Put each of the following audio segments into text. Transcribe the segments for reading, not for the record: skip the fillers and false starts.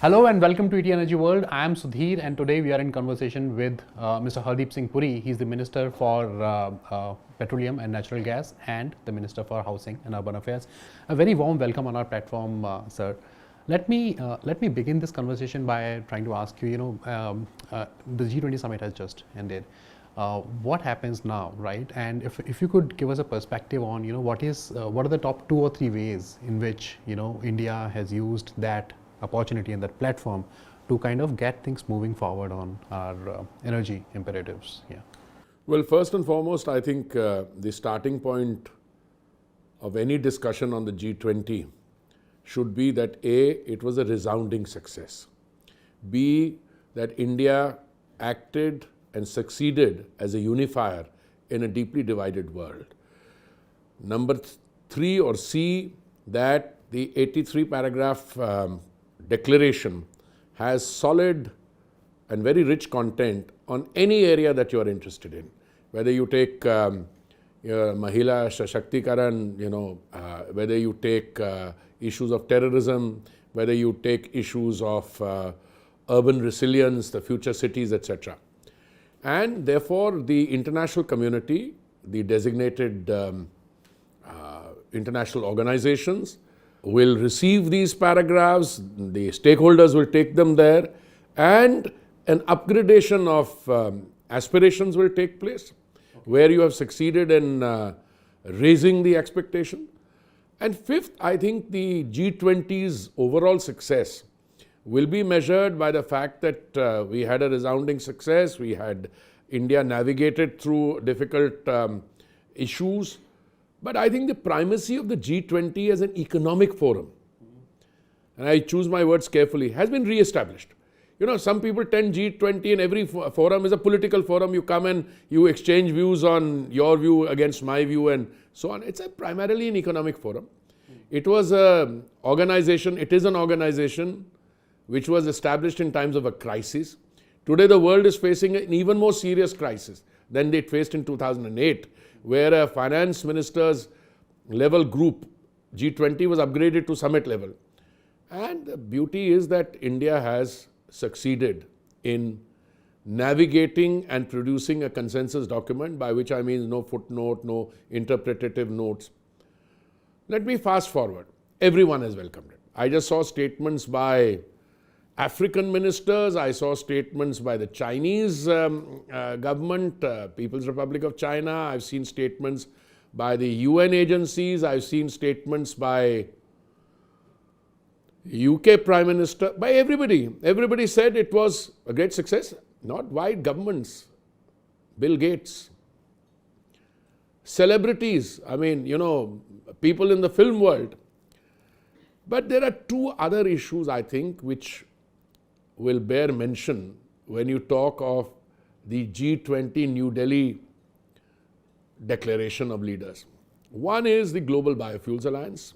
Hello and welcome to ET Energy World. I am Sudhir and today we are in conversation with Mr. Hardeep Singh Puri. He is the Minister for Petroleum and Natural Gas and the Minister for Housing and Urban Affairs. A very warm welcome on our platform, sir. Let me begin this conversation by trying to ask you, the G20 summit has just ended. What happens now, right? And if you could give us a perspective on, what are the top 2 or 3 ways in which, India has used that opportunity and that platform to kind of get things moving forward on our energy imperatives. Yeah. Well, first and foremost, I think the starting point of any discussion on the G20 should be that A, it was a resounding success. B, that India acted and succeeded as a unifier in a deeply divided world. Number 3 or C, that the 83 paragraph declaration has solid and very rich content on any area that you are interested in. Whether you take Mahila Shashaktikaran, whether you take issues of terrorism, whether you take issues of urban resilience, the future cities, etc. And therefore, the international community, the designated international organizations, will receive these paragraphs, the stakeholders will take them there, and an upgradation of aspirations will take place, where you have succeeded in raising the expectation. And fifth, I think the G20's overall success will be measured by the fact that we had a resounding success, we had India navigated through difficult issues. But I think the primacy of the G20 as an economic forum, and I choose my words carefully, has been re-established. Some people tend G20 and every forum is a political forum. You come and you exchange views on your view against my view and so on. It's primarily an economic forum. It was an organization, it is an organization which was established in times of a crisis. Today the world is facing an even more serious crisis than it faced in 2008. Where a finance ministers level group, G20, was upgraded to summit level. And the beauty is that India has succeeded in navigating and producing a consensus document, by which I mean no footnote, no interpretative notes. Let me fast forward. Everyone has welcomed it. I just saw statements by African ministers, I saw statements by the Chinese government, People's Republic of China, I've seen statements by the UN agencies, I've seen statements by UK Prime Minister, by everybody. Everybody said it was a great success. Not white governments, Bill Gates, celebrities, people in the film world. But there are 2 other issues, I think, which will bear mention when you talk of the G20 New Delhi Declaration of Leaders. One is the Global Biofuels Alliance,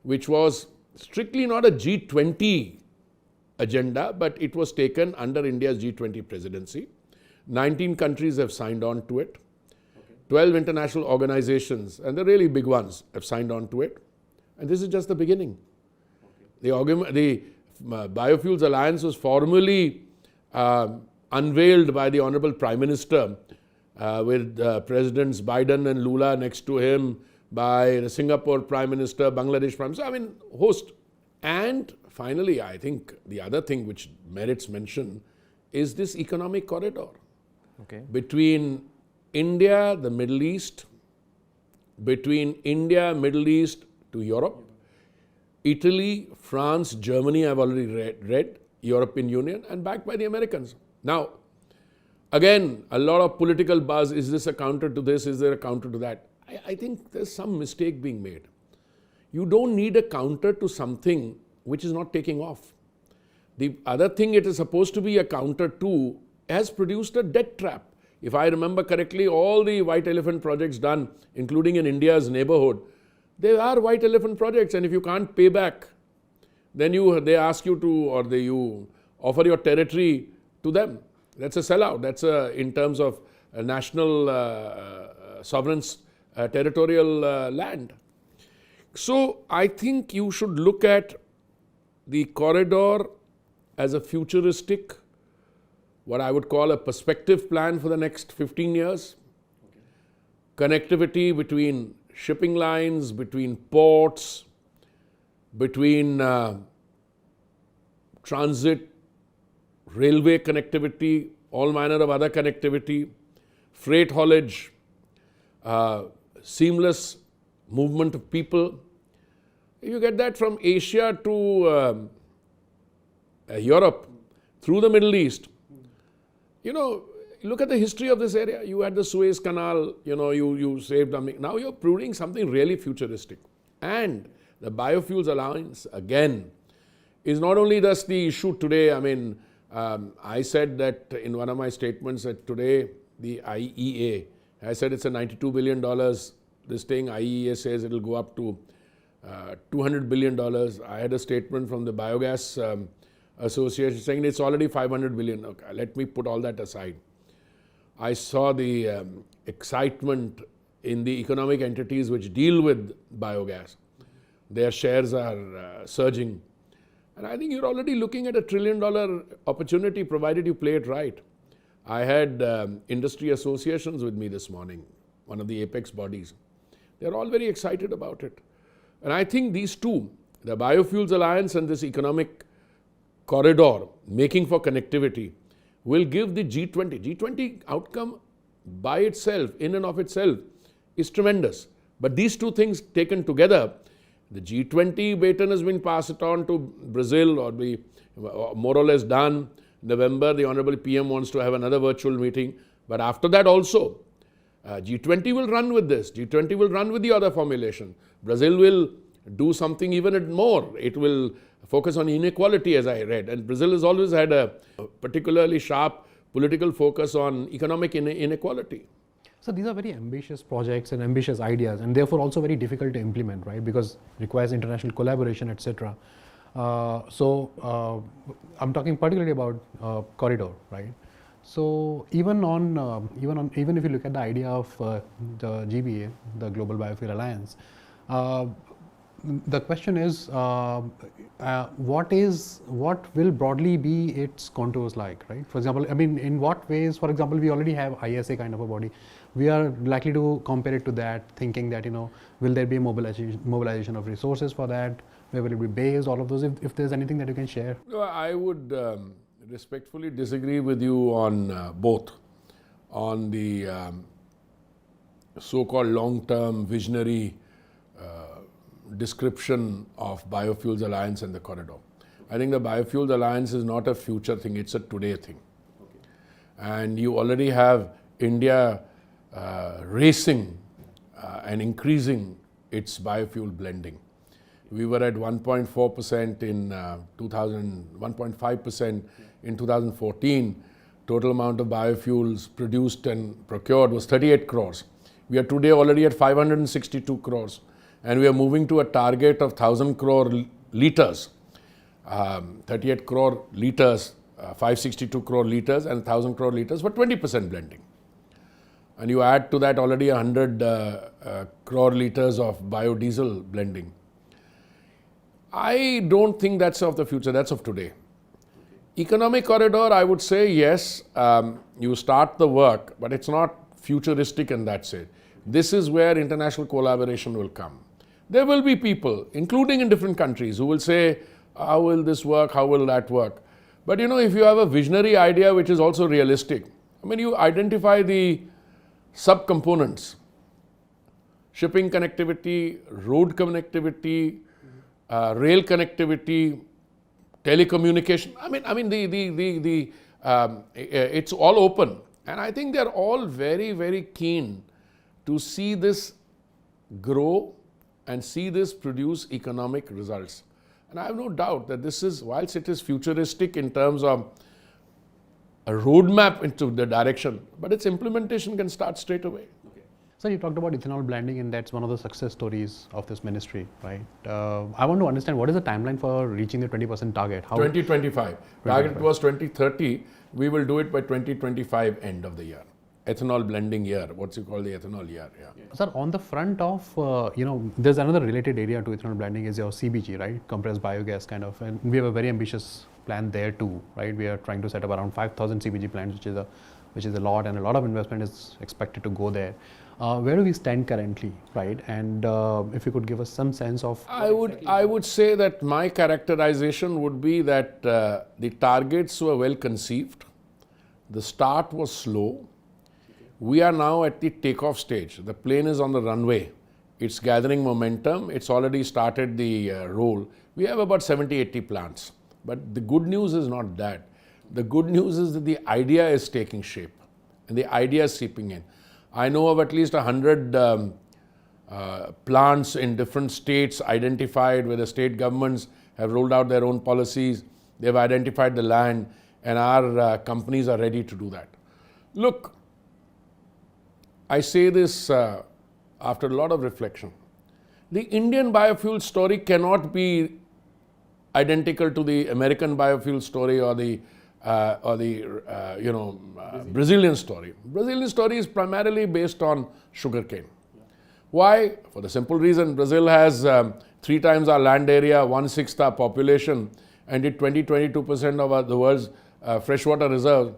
which was strictly not a G20 agenda, but it was taken under India's G20 presidency. 19 countries have signed on to it. 12 international organizations, and the really big ones, have signed on to it. And this is just the beginning. The Biofuels Alliance was formally unveiled by the Honorable Prime Minister with Presidents Biden and Lula next to him, by the Singapore Prime Minister, Bangladesh Prime Minister, host. And finally, I think the other thing which merits mention is this economic corridor between India, the Middle East, between India, Middle East to Europe, Italy, France, Germany, I've already read, European Union, and backed by the Americans. Now, again, a lot of political buzz, is this a counter to this, is there a counter to that? I think there's some mistake being made. You don't need a counter to something which is not taking off. The other thing it is supposed to be a counter to has produced a debt trap. If I remember correctly, all the white elephant projects done, including in India's neighborhood, they are white elephant projects, and if you can't pay back, then they ask you to, or you offer your territory to them. That's a sellout. That's in terms of national sovereign territorial land. So I think you should look at the corridor as a futuristic, what I would call a perspective plan for the next 15 years. Connectivity between shipping lines, between ports, between transit, railway connectivity, all manner of other connectivity, freight haulage, seamless movement of people. You get that from Asia to Europe, through the Middle East. You know, look at the history of this area. You had the Suez Canal, you know, you saved, now you're proving something really futuristic. And the Biofuels Alliance, again, is not only just the issue today. I mean, I said that in one of my statements that today the IEA has said it's a $92 billion. This thing, IEA says it will go up to $200 billion. I had a statement from the Biogas Association saying it's already $500 billion. Okay, let me put all that aside. I saw the excitement in the economic entities which deal with biogas. Their shares are surging. And I think you're already looking at a $1 trillion opportunity provided you play it right. I had industry associations with me this morning, one of the apex bodies. They're all very excited about it. And I think these two, the Biofuels Alliance and this economic corridor, making for connectivity, will give the G20. G20 outcome by itself, in and of itself, is tremendous. But these two things taken together, the G20 baton has been passed on to Brazil, or be more or less done. November, the Honorable PM wants to have another virtual meeting. But after that also, G20 will run with this. G20 will run with the other formulation. Brazil will do something even more. It will focus on inequality, as I read. And Brazil has always had a particularly sharp political focus on economic inequality. So these are very ambitious projects and ambitious ideas, and therefore also very difficult to implement, right? Because it requires international collaboration, etc. I'm talking particularly about corridor, right? So even if you look at the idea of the GBA, the Global Biofuel Alliance, the question is, what will broadly be its contours like, right? For example, I mean, in what ways? For example, we already have ISA kind of a body. We are likely to compare it to that, thinking that, you know, will there be a mobilization of resources for that? Where will it be based? All of those. If there's anything that you can share. No, I would respectfully disagree with you on both, on the so-called long-term visionary description of Biofuels Alliance and the corridor. I think the Biofuels Alliance is not a future thing, it's a today thing. Okay. And you already have India racing and increasing its biofuel blending. We were at 1.4% in 1.5% in 2014. Total amount of biofuels produced and procured was 38 crores. We are today already at 562 crores. And we are moving to a target of 1,000 crore liters, 38 crore liters, 562 crore liters and 1,000 crore liters for 20% blending. And you add to that already 100 crore liters of biodiesel blending. I don't think that's of the future, that's of today. Economic corridor, I would say yes, you start the work, but it's not futuristic in that sense. This is where international collaboration will come. There will be people, including in different countries, who will say, how will this work, how will that work? But you know, if you have a visionary idea which is also realistic, I mean, you identify the subcomponents, shipping connectivity, road connectivity, rail connectivity, telecommunication. I mean, it's all open. And I think they're all very, very keen to see this grow and see this produce economic results. And I have no doubt that this is, whilst it is futuristic in terms of a roadmap into the direction, but its implementation can start straight away. Okay. So you talked about ethanol blending, and that's one of the success stories of this ministry, right? I want to understand, what is the timeline for reaching the 20% target? 2025. Target was 2030. We will do it by 2025 end of the year. ethanol blending year. What's it called, the ethanol year? Yeah. Sir, on the front of, there's another related area to ethanol blending is your CBG, right? Compressed biogas kind of, and we have a very ambitious plan there too, right? We are trying to set up around 5,000 CBG plants, which is a lot, and a lot of investment is expected to go there. Where do we stand currently, right? And if you could give us some sense of... I would say that my characterization would be that the targets were well conceived. The start was slow. We are now at the takeoff stage. The plane is on the runway. It's gathering momentum. It's already started the roll. We have about 70, 80 plants. But the good news is not that. The good news is that the idea is taking shape and the idea is seeping in. I know of at least 100 plants in different states identified where the state governments have rolled out their own policies. They've identified the land, and our companies are ready to do that. Look, I say this after a lot of reflection. The Indian biofuel story cannot be identical to the American biofuel story or the Brazilian story. Brazilian story is primarily based on sugarcane. Why? For the simple reason Brazil has 3 times our land area, 1/6 our population, and it 22% of the world's freshwater reserves.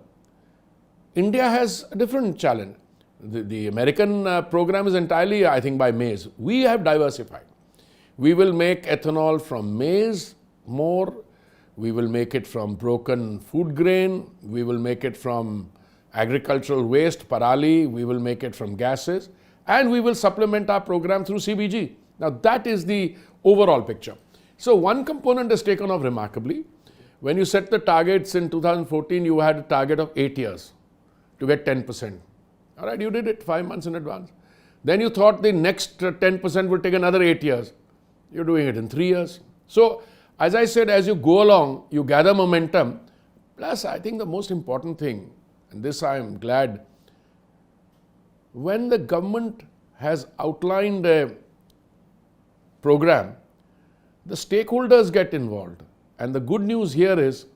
India has a different challenge. The American program is entirely, I think, by maize. We have diversified. We will make ethanol from maize more. We will make it from broken food grain. We will make it from agricultural waste, parali. We will make it from gases. And we will supplement our program through CBG. Now that is the overall picture. So one component is taken off remarkably. When you set the targets in 2014, you had a target of 8 years to get 10%. All right, you did it 5 months in advance. Then you thought the next 10% will take another 8 years. You're doing it in 3 years. So, as I said, as you go along, you gather momentum. Plus, I think the most important thing, and this I am glad, when the government has outlined a program, the stakeholders get involved. And the good news here is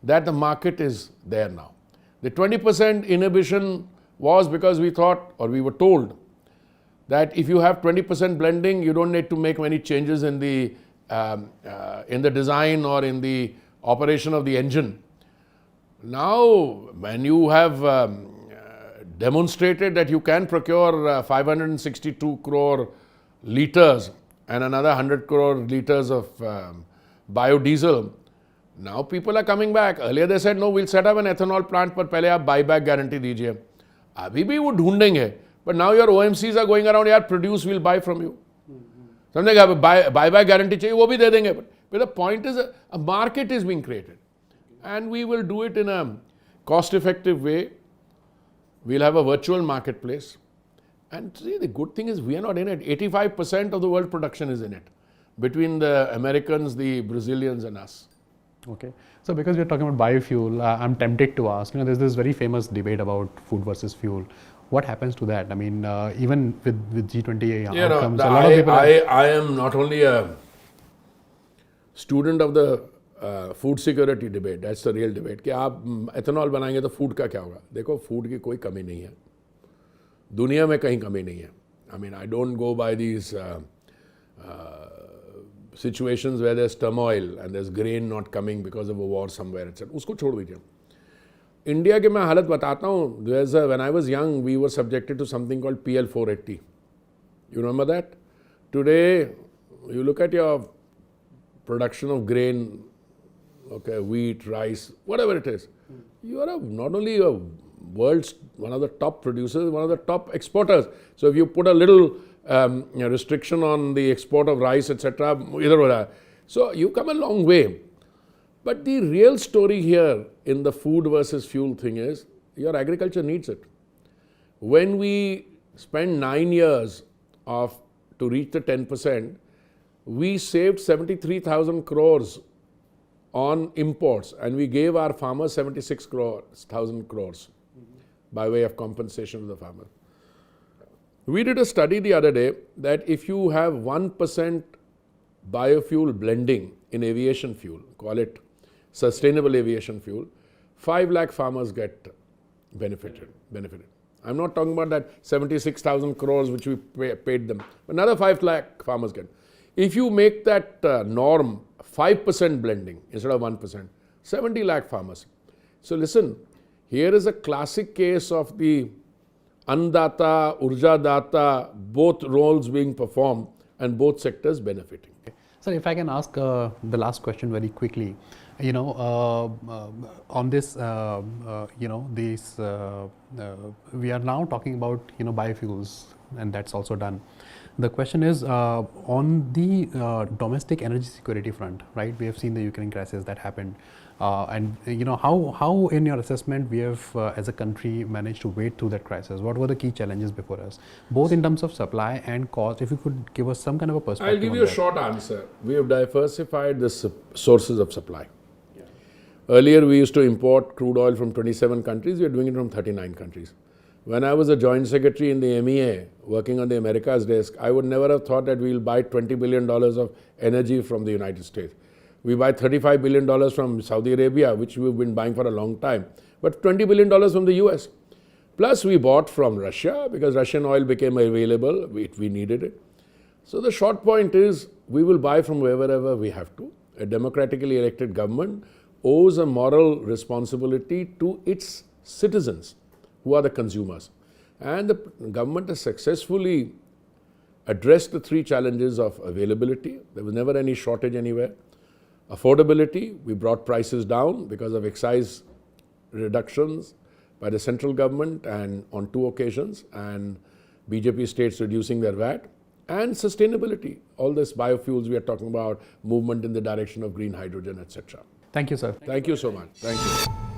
that the market is there now. The 20% inhibition was because we thought, or we were told, that if you have 20% blending, you don't need to make many changes in the design or in the operation of the engine. Now, when you have demonstrated that you can procure 562 crore liters and another 100 crore liters of biodiesel, now people are coming back. Earlier they said, no, we'll set up an ethanol plant, but pehle aap buyback guarantee dijiye. Abhi bhi wo dhoondenge. But now your OMCs are going around, yaar, produce, we'll buy from you. समझेगा, buyback guarantee चाहिए, वो भी दे देंगे. But the point is, a market is being created. And we will do it in a cost-effective way. We'll have a virtual marketplace. And see, the good thing is we are not in it. 85% of the world production is in it. Between the Americans, the Brazilians and us. Okay. So because we're talking about biofuel, I'm tempted to ask, there's this very famous debate about food versus fuel. What happens to that? I mean, even with G20 outcomes, a lot of people... I am not only a student of the food security debate, that's the real debate, कि आप ethanol बनाएंगे तो food का क्या होगा? देखो, food की कोई कमी नहीं है. दुनिया में कहीं कमी नहीं है. I mean, I don't go by these situations where there's turmoil and there's grain not coming because of a war somewhere, etc. उसको छोड़ दीजिए. इंडिया के मैं हालत बताता हूँ. When I was young, we were subjected to something called PL 480. You remember that? Today, you look at your production of grain, okay, wheat, rice, whatever it is. You are not only a world's one of the top producers, one of the top exporters. So if you put a little restriction on the export of rice, etc., so you come a long way. But the real story here in the food versus fuel thing is, your agriculture needs it. When we spend 9 years to reach the 10%, we saved 73,000 crores on imports, and we gave our farmers 76,000 crores by way of compensation to the farmers. We did a study the other day that if you have 1% biofuel blending in aviation fuel, call it sustainable aviation fuel, 5 lakh farmers get benefited. I'm not talking about that 76,000 crores which we paid them. Another 5 lakh farmers get. If you make that norm 5% blending instead of 1%, 70 lakh farmers. So listen, here is a classic case of the Annadata, Urjadata, both roles being performed and both sectors benefiting. Sir, if I can ask the last question very quickly, you know, on this, we are now talking about, you know, biofuels, and that's also done. The question is on the domestic energy security front, right? We have seen the Ukraine crisis that happened, and you know, how in your assessment we have as a country managed to wade through that crisis? What were the key challenges before us, both in terms of supply and cost? If you could give us some kind of a perspective. I'll give you a short answer. We have diversified the sources of supply. Yeah. Earlier, we used to import crude oil from 27 countries. We are doing it from 39 countries. When I was a joint secretary in the MEA, working on the Americas desk, I would never have thought that we will buy $20 billion of energy from the United States. We buy $35 billion from Saudi Arabia, which we've been buying for a long time, but $20 billion from the US. Plus, we bought from Russia because Russian oil became available. We needed it. So the short point is, we will buy from wherever we have to. A democratically elected government owes a moral responsibility to its citizens, who are the consumers. And the government has successfully addressed the 3 challenges of availability. There was never any shortage anywhere. Affordability, we brought prices down because of excise reductions by the central government and on 2 occasions, and BJP states reducing their VAT. And sustainability, all this biofuels we are talking about, movement in the direction of green hydrogen, etc. Thank you, sir. Thank you so much. Thank you.